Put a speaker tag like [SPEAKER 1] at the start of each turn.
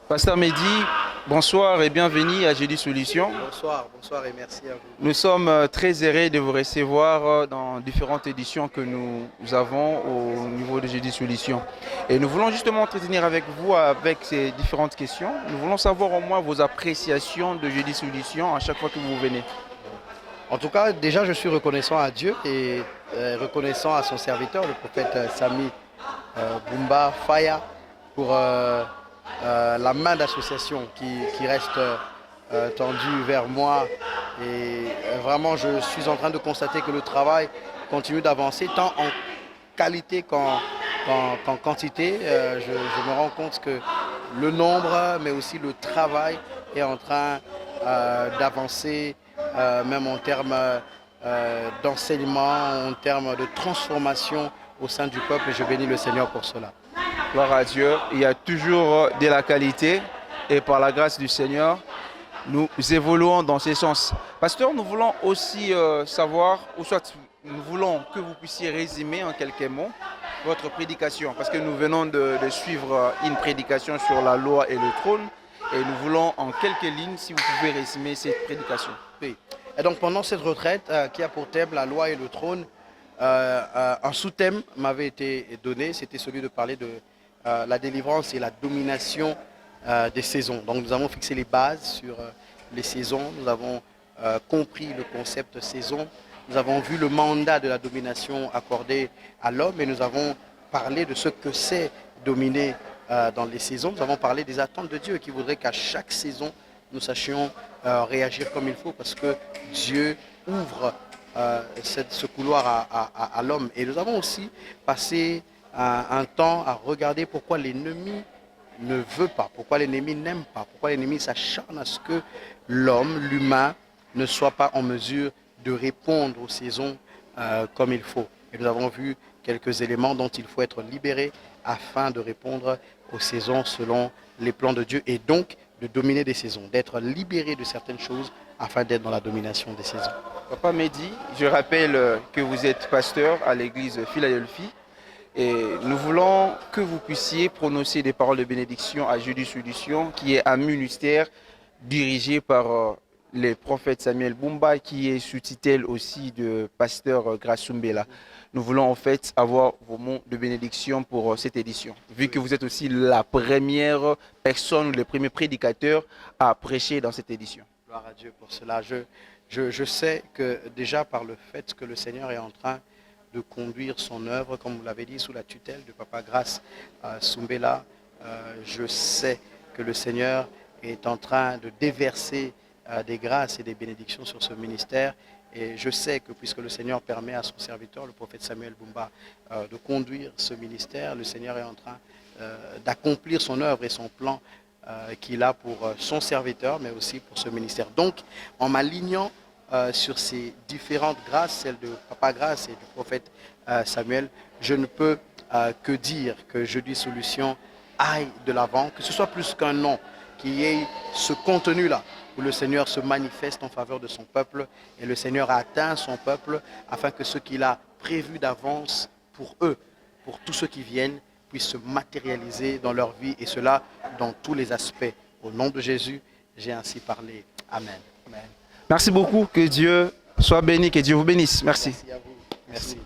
[SPEAKER 1] Pasteur Mehdi, bonsoir et bienvenue à Jeudi Solutions.
[SPEAKER 2] Bonsoir et merci à vous.
[SPEAKER 1] Nous sommes très heureux de vous recevoir dans différentes éditions que nous avons au niveau de Jeudi Solutions. Et nous voulons justement entretenir avec vous avec ces différentes questions. Nous voulons savoir au moins vos appréciations de Jeudi Solutions à chaque fois que vous venez.
[SPEAKER 2] En tout cas, déjà, je suis reconnaissant à Dieu et reconnaissant à son serviteur, le prophète Sami Bumba Faya, pour la main d'association qui reste tendue vers moi. Et vraiment, je suis en train de constater que le travail continue d'avancer, tant en qualité qu'en quantité. Je me rends compte que le nombre, mais aussi le travail est en train d'avancer, même en termes d'enseignement, en termes de transformation au sein du peuple. Et je bénis le Seigneur pour cela.
[SPEAKER 1] Gloire à Dieu. Il y a toujours de la qualité et par la grâce du Seigneur, nous évoluons dans ce sens. Pasteur, nous voulons aussi savoir, ou soit nous voulons que vous puissiez résumer en quelques mots votre prédication, parce que nous venons de suivre une prédication sur la loi et le trône, et nous voulons en quelques lignes, si vous pouvez résumer cette prédication.
[SPEAKER 2] Oui. Et donc pendant cette retraite qui a pour thème la loi et le trône, un sous-thème m'avait été donné, c'était celui de parler de la délivrance et la domination des saisons. Donc nous avons fixé les bases sur les saisons, nous avons compris le concept saison, nous avons vu le mandat de la domination accordé à l'homme et nous avons parlé de ce que c'est dominer dans les saisons. Nous avons parlé des attentes de Dieu qui voudrait qu'à chaque saison nous sachions réagir comme il faut parce que Dieu ouvre ce couloir à l'homme. Et nous avons aussi passé un temps à regarder pourquoi l'ennemi ne veut pas, pourquoi l'ennemi n'aime pas, pourquoi l'ennemi s'acharne à ce que l'homme, l'humain, ne soit pas en mesure de répondre aux saisons comme il faut. Et nous avons vu quelques éléments dont il faut être libéré afin de répondre aux saisons selon les plans de Dieu et donc de dominer des saisons, d'être libéré de certaines choses afin d'être dans la domination des saisons.
[SPEAKER 1] Papa Mehdi, je rappelle que vous êtes pasteur à l'église Philadelphie et nous voulons que vous puissiez prononcer des paroles de bénédiction à Jeudi Solutions, qui est un ministère dirigé par le prophète Samuel Bumba, qui est sous tutelle aussi de pasteur Grasumbela. Nous voulons en fait avoir vos mots de bénédiction pour cette édition, vu que vous êtes aussi la première personne, le premier prédicateur à prêcher dans cette édition.
[SPEAKER 2] Gloire à Dieu pour cela. Je sais que déjà par le fait que le Seigneur est en train de conduire son œuvre, comme vous l'avez dit, sous la tutelle de Papa Grace Sumbela, je sais que le Seigneur est en train de déverser des grâces et des bénédictions sur ce ministère. Et je sais que puisque le Seigneur permet à son serviteur, le prophète Samuel Bumba, de conduire ce ministère, le Seigneur est en train d'accomplir son œuvre et son plan qu'il a pour son serviteur, mais aussi pour ce ministère. Donc, en m'alignant sur ces différentes grâces, celles de Papa Grace et du prophète Samuel, je ne peux que dire que Jeudi Solutions aille de l'avant, que ce soit plus qu'un nom, qu'il y ait ce contenu-là, où le Seigneur se manifeste en faveur de son peuple, et le Seigneur a atteint son peuple, afin que ce qu'il a prévu d'avance pour eux, pour tous ceux qui viennent, puissent se matérialiser dans leur vie, et cela dans tous les aspects. Au nom de Jésus, j'ai ainsi parlé. Amen.
[SPEAKER 1] Merci beaucoup, que Dieu soit béni, que Dieu vous bénisse. Merci.
[SPEAKER 2] Merci à vous. Merci.